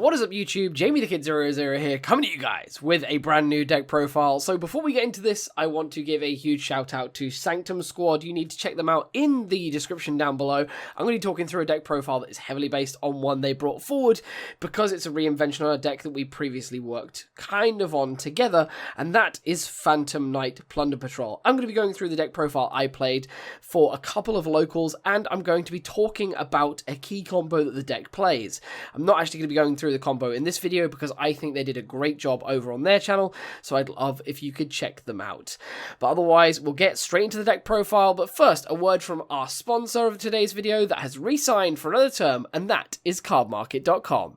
What is up YouTube, Jamie the Kid 00 here, coming to you guys with a brand new deck profile. So before we get into this, I want to give a huge shout out to Sanctum Squad. You need to check them out in the description down below. I'm going to be talking through a deck profile that is heavily based on one they brought forward, because it's a reinvention on a deck that we previously worked kind of on together, and that is Phantom Knight Plunder Patrol. I'm going to be going through the deck profile I played for a couple of locals, and I'm going to be talking about a key combo that the deck plays. I'm not actually going to be going through the combo in this video because I think they did a great job over on their channel, so I'd love if you could check them out. But otherwise, we'll get straight into the deck profile, but first, a word from our sponsor of today's video that has re-signed for another term, and that is cardmarket.com.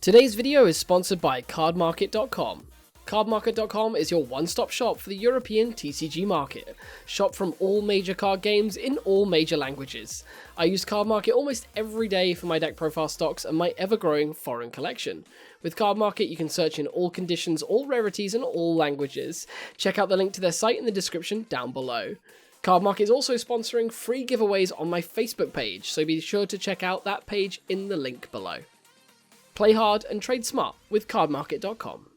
Today's video is sponsored by cardmarket.com. Cardmarket.com is your one-stop shop for the European TCG market. Shop from all major card games in all major languages. I use Cardmarket almost every day for my deck profile stocks and my ever-growing foreign collection. With Cardmarket, you can search in all conditions, all rarities, and all languages. Check out the link to their site in the description down below. Cardmarket is also sponsoring free giveaways on my Facebook page, so be sure to check out that page in the link below. Play hard and trade smart with Cardmarket.com.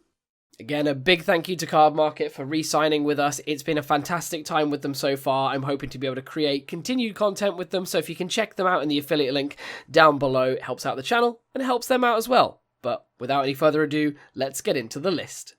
Again, a big thank you to Cardmarket for re-signing with us. It's been a fantastic time with them so far. I'm hoping to be able to create continued content with them, so if you can check them out in the affiliate link down below, it helps out the channel and it helps them out as well. But without any further ado, let's get into the list.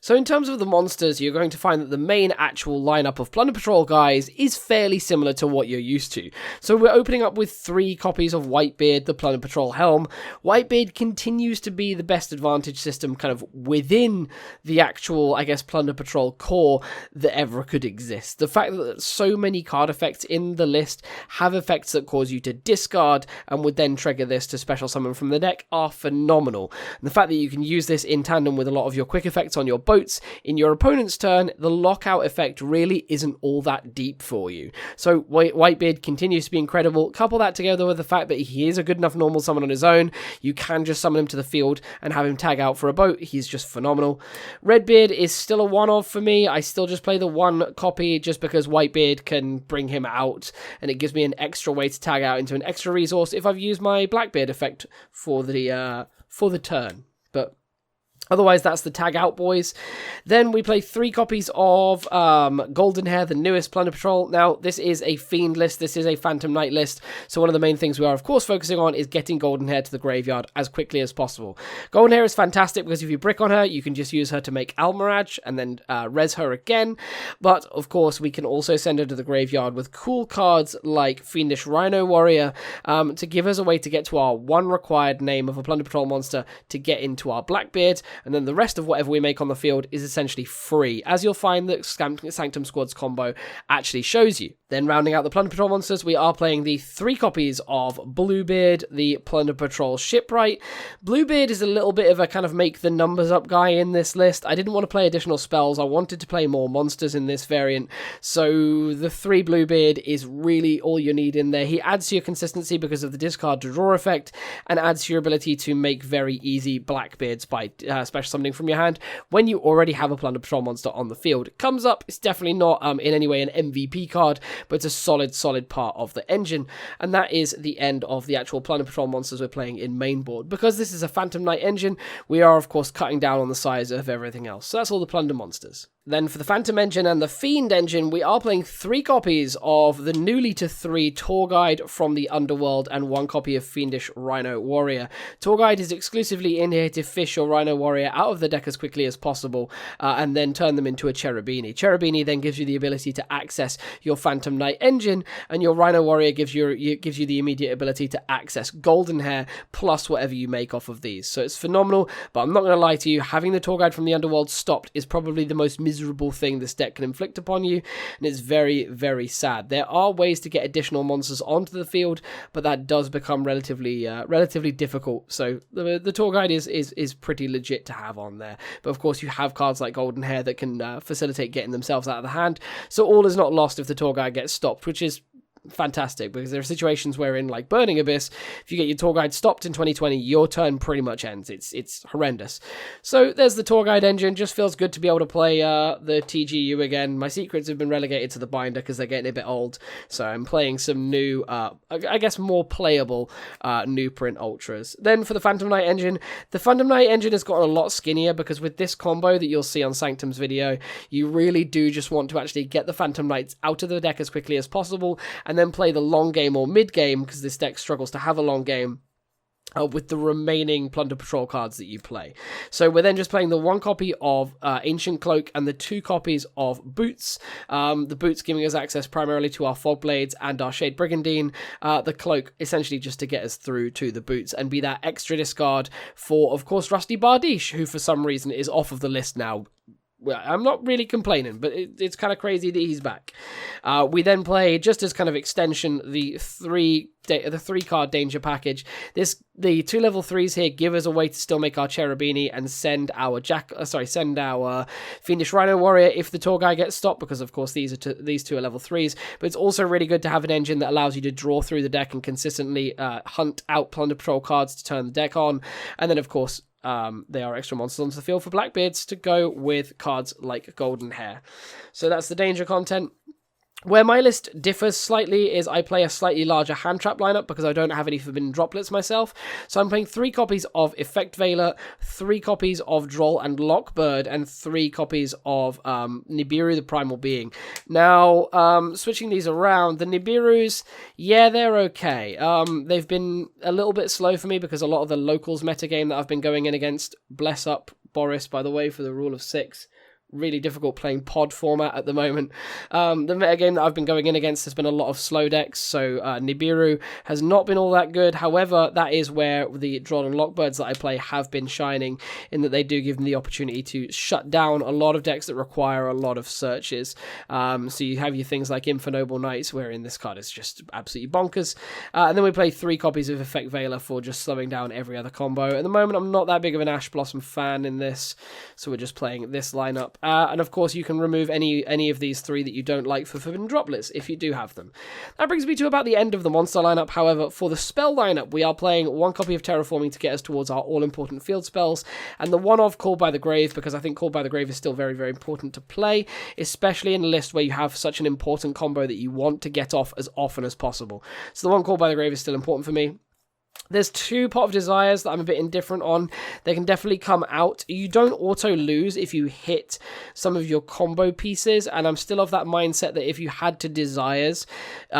So in terms of the monsters, you're going to find that the main actual lineup of Plunder Patrol guys is fairly similar to what you're used to. So we're opening up with 3 copies of Whitebeard, the Plunder Patrol helm. Whitebeard continues to be the best advantage system kind of within the actual, I guess, Plunder Patrol core that ever could exist. The fact that so many card effects in the list have effects that cause you to discard and would then trigger this to special summon from the deck are phenomenal. And the fact that you can use this in tandem with a lot of your quick effects on your boats in your opponent's turn, the lockout effect really isn't all that deep for you. So Whitebeard continues to be incredible. Couple that together with the fact that he is a good enough normal summon on his own. You can just summon him to the field and have him tag out for a boat. He's just phenomenal. Redbeard is still a one-off for me. I still just play the one copy just because Whitebeard can bring him out, and it gives me an extra way to tag out into an extra resource if I've used my Blackbeard effect for the turn. But otherwise, that's the tag out, boys. Then we play 3 copies of Golden Hair, the newest Plunder Patrol. Now, this is a Fiend list. This is a Phantom Knight list. So one of the main things we are, of course, focusing on is getting Golden Hair to the graveyard as quickly as possible. Golden Hair is fantastic because if you brick on her, you can just use her to make Almiraj and then res her again. But, of course, we can also send her to the graveyard with cool cards like Fiendish Rhino Warrior to give us a way to get to our one required name of a Plunder Patrol monster to get into our Blackbeard. And then the rest of whatever we make on the field is essentially free, as you'll find that Sanctum Squad's combo actually shows you. Then rounding out the Plunder Patrol monsters, we are playing the 3 copies of Bluebeard, the Plunder Patrol Shipwright. Bluebeard is a little bit of a kind of make the numbers up guy in this list. I didn't want to play additional spells. I wanted to play more monsters in this variant. So the 3 Bluebeard is really all you need in there. He adds to your consistency because of the discard to draw effect, and adds to your ability to make very easy Blackbeards by special summoning from your hand when you already have a Plunder Patrol monster on the field. It comes up, it's definitely not in any way an MVP card, but it's a solid part of the engine. And that is the end of the actual Plunder Patrol monsters we're playing in main board. Because this is a Phantom Knight engine, we are of course cutting down on the size of everything else. So that's all the Plunder monsters. Then for the Phantom engine and the Fiend engine, we are playing 3 copies of the newly to 3 Tour Guide from the Underworld and 1 copy of Fiendish Rhino Warrior. Tour Guide is exclusively in here to fish your Rhino Warrior out of the deck as quickly as possible and then turn them into a Cherubini. Cherubini then gives you the ability to access your Phantom Knight engine, and your Rhino Warrior gives you the immediate ability to access Golden Hair plus whatever you make off of these. So it's phenomenal, but I'm not going to lie to you, having the Tour Guide from the Underworld stopped is probably the most miserable thing this deck can inflict upon you, and it's very, very sad. There are ways to get additional monsters onto the field, but that does become relatively difficult. So the Tour Guide is pretty legit to have on there. But of course, you have cards like Golden Hair that can facilitate getting themselves out of the hand. So all is not lost if the Tour Guide gets stopped, which is fantastic, because there are situations where in like Burning Abyss, if you get your tour guide stopped in 2020, your turn pretty much ends. It's horrendous. So there's the tour guide engine. Just feels good to be able to play the TGU again. My secrets have been relegated to the binder because they're getting a bit old, so I'm playing some new, I guess more playable new print ultras. Then for the Phantom Knight engine, the Phantom Knight engine has gotten a lot skinnier, because with this combo that you'll see on Sanctum's video, you really do just want to actually get the Phantom Knights out of the deck as quickly as possible, and then play the long game or mid game, because this deck struggles to have a long game, with the remaining Plunder Patrol cards that you play. So we're then just playing the 1 copy of Ancient Cloak and the 2 copies of Boots. The Boots giving us access primarily to our Fog Blades and our Shade Brigandine. The Cloak essentially just to get us through to the Boots and be that extra discard for, of course, Rusty Bardiche, who for some reason is off of the list now. Well, I'm not really complaining, but it's kind of crazy that he's back. We then play, just as kind of extension, the 3-card danger package. The 2 level 3s here give us a way to still make our Cherubini and send our Fiendish Rhino Warrior if the tour guy gets stopped, because of course these 2 are level 3s. But it's also really good to have an engine that allows you to draw through the deck and consistently hunt out Plunder Patrol cards to turn the deck on. And then of course, they are extra monsters onto the field for Blackbeards to go with cards like Golden Hair. So that's the danger content. Where my list differs slightly is I play a slightly larger hand trap lineup because I don't have any Forbidden Droplets myself. So I'm playing 3 copies of Effect Veiler, 3 copies of Droll and Lockbird, and 3 copies of Nibiru, the Primal Being. Now, switching these around, the Nibirus, yeah, they're okay. They've been a little bit slow for me because a lot of the locals metagame that I've been going in against, bless up Boris, by the way, for the rule of 6. Really difficult playing pod format at the moment. The metagame that I've been going in against has been a lot of slow decks, so Nibiru has not been all that good. However, that is where the Droll and Lockbirds that I play have been shining, in that they do give them the opportunity to shut down a lot of decks that require a lot of searches. So you have your things like Infernoble Knights, wherein this card is just absolutely bonkers. And then we play 3 copies of Effect Veiler for just slowing down every other combo. At the moment, I'm not that big of an Ash Blossom fan in this, so we're just playing this lineup. And of course, you can remove any of these 3 that you don't like for Forbidden Droplets, if you do have them. That brings me to about the end of the monster lineup. However, for the spell lineup, we are playing 1 copy of Terraforming to get us towards our all-important field spells, and the 1 of Called by the Grave, because I think Called by the Grave is still very, very important to play, especially in a list where you have such an important combo that you want to get off as often as possible. So the 1 Called by the Grave is still important for me. There's 2 Pot of Desires that I'm a bit indifferent on. They can definitely come out. You don't auto lose if you hit some of your combo pieces, and I'm still of that mindset that if you had to Desires,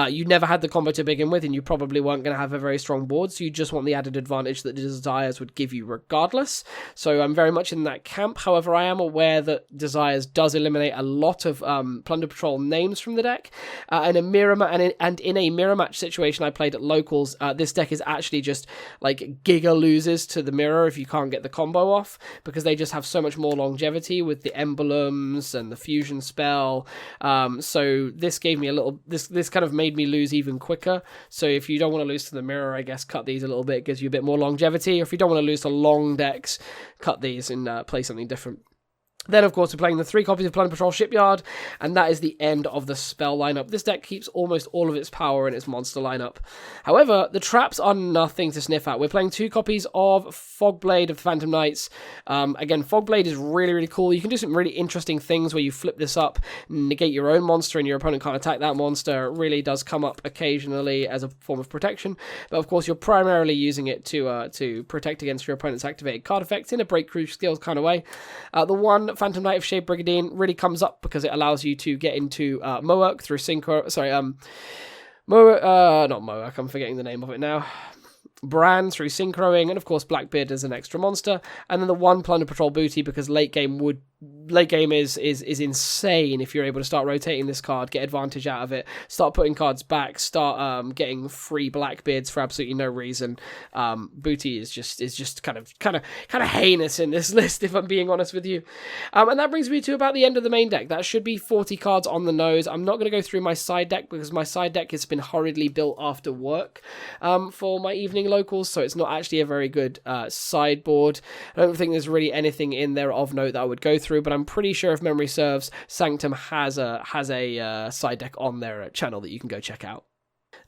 you never had the combo to begin with, and you probably weren't going to have a very strong board, so you just want the added advantage that Desires would give you regardless. So I'm very much in that camp. However, I am aware that Desires does eliminate a lot of Plunder Patrol names from the deck. In a mirror in a mirror match situation I played at locals, this deck is actually just like giga loses to the mirror if you can't get the combo off, because they just have so much more longevity with the emblems and the fusion spell. So this gave me a little, this kind of made me lose even quicker. So if you don't want to lose to the mirror, I guess cut these a little bit, it gives you a bit more longevity. Or if you don't want to lose to long decks, cut these and play something different. Then, of course, we're playing the 3 copies of Plunder Patrol Shipyard, and that is the end of the spell lineup. This deck keeps almost all of its power in its monster lineup. However, the traps are nothing to sniff at. We're playing 2 copies of Fogblade of Phantom Knights. Again, Fogblade is really, really cool. You can do some really interesting things where you flip this up, negate your own monster, and your opponent can't attack that monster. It really does come up occasionally as a form of protection, but of course, you're primarily using it to protect against your opponent's activated card effects in a breakthrough skills kind of way. The 1 Phantom Knight of Shade Brigandine really comes up because it allows you to get into Moark through Synchro. Sorry, not Moark, I'm forgetting the name of it now. Bran through Synchroing, and of course Blackbeard as an extra monster, and then the 1 Plunder Patrol Booty because late game is insane if you're able to start rotating this card, get advantage out of it, start putting cards back, start getting free Blackbeards for absolutely no reason. Booty is just kind of heinous in this list, if I'm being honest with you. And that brings me to about the end of the main deck. That should be 40 cards on the nose. I'm not going to go through my side deck because my side deck has been hurriedly built after work for my evening locals, so it's not actually a very good sideboard. I don't think there's really anything in there of note that I would go through, but I'm pretty sure, if memory serves, Sanctum has a side deck on their channel that you can go check out.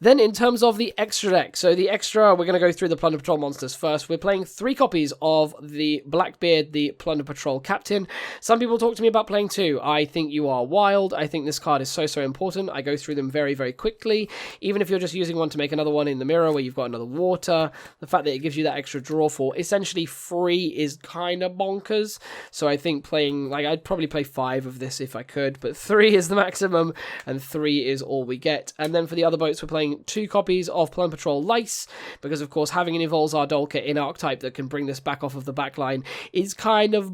Then in terms of the extra deck, so the extra, we're going to go through the Plunder Patrol monsters first. We're playing 3 copies of the Blackbeard, the Plunder Patrol Captain. Some people talk to me about playing 2. I think you are wild. I think this card is so important. I go through them very, very quickly. Even if you're just using one to make another one in the mirror where you've got another water, the fact that it gives you that extra draw for essentially free is kind of bonkers. So I think playing, like, I'd probably play 5 of this if I could, but 3 is the maximum and 3 is all we get. And then for the other boats, we're playing 2 copies of Plunder Patrol Lice, because of course having an Evolves Ardolka in Archetype that can bring this back off of the back line is kind of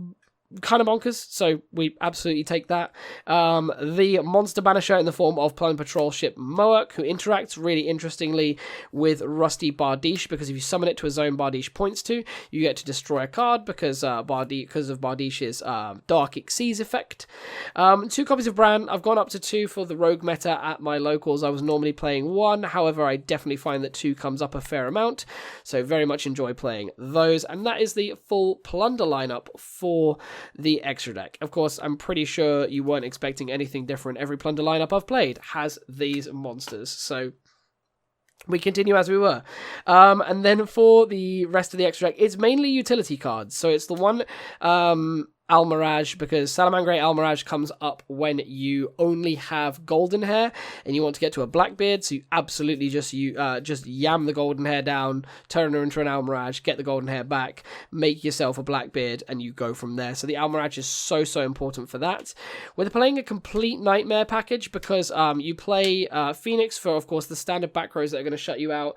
bonkers, so we absolutely take that. The Monster Banisher in the form of Plunder Patrol ship Moak, who interacts really interestingly with Rusty Bardiche, because if you summon it to a zone Bardiche points to, you get to destroy a card because of Bardiche's Dark Xyz effect. 2 copies of Bran. I've gone up to 2 for the rogue meta at my locals. I was normally playing 1, however I definitely find that 2 comes up a fair amount, so very much enjoy playing those, and that is the full Plunder lineup for the extra deck. Of course, I'm pretty sure you weren't expecting anything different. Every Plunder lineup I've played has these monsters, so we continue as we were. And then for the rest of the extra deck, it's mainly utility cards. So it's the one Almirage, because Salamangreat Almirage comes up when you only have golden hair and you want to get to a Blackbeard, so you absolutely just yam the golden hair down, turn her into an Almirage, get the golden hair back, make yourself a Blackbeard, and you go from there. So the Almirage is so important for that. We're playing a complete Nightmare package because you play Phoenix for, of course, the standard back rows that are going to shut you out,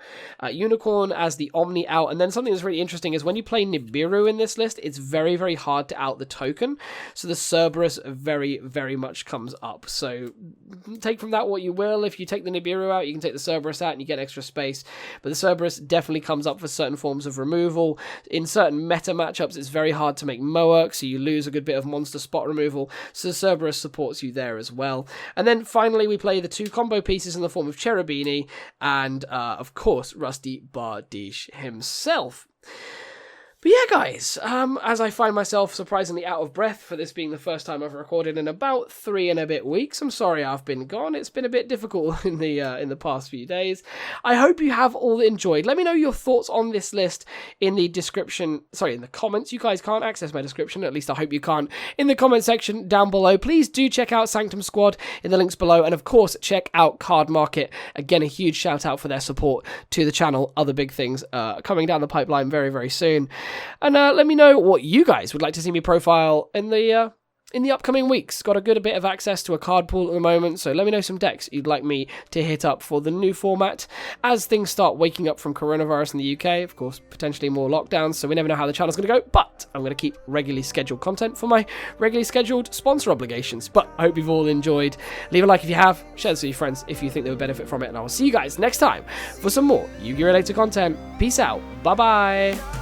Unicorn as the Omni out, and then something that's really interesting is when you play Nibiru in this list, it's very hard to out the token, so the Cerberus very much comes up. So take from that what you will. If you take the Nibiru out, you can take the Cerberus out and you get extra space, but the Cerberus definitely comes up for certain forms of removal. In certain meta matchups, it's very hard to make Moak, so you lose a good bit of monster spot removal, so the Cerberus supports you there as well. And then finally we play the 2 combo pieces in the form of Cherubini and of course Rusty Bardiche himself. But yeah, guys, as I find myself surprisingly out of breath for this being the first time I've recorded in about 3 and a bit weeks, I'm sorry I've been gone. It's been a bit difficult in the past few days. I hope you have all enjoyed. Let me know your thoughts on this list in the description, in the comments. You guys can't access my description, at least I hope you can't, in the comment section down below. Please do check out Sanctum Squad in the links below, and of course, check out Card Market. Again, a huge shout out for their support to the channel. Other big things coming down the pipeline very soon. And let me know what you guys would like to see me profile in the upcoming weeks. Got a good bit of access to a card pool at the moment, so let me know some decks you'd like me to hit up for the new format as things start waking up from coronavirus in the UK. Of course, potentially more lockdowns, so we never know how the channel's going to go, but I'm going to keep regularly scheduled content for my regularly scheduled sponsor obligations. But I hope you've all enjoyed. Leave a like if you have, share this with your friends if you think they would benefit from it, and I will see you guys next time for some more Yu-Gi-Oh! Related content. Peace out. Bye-bye.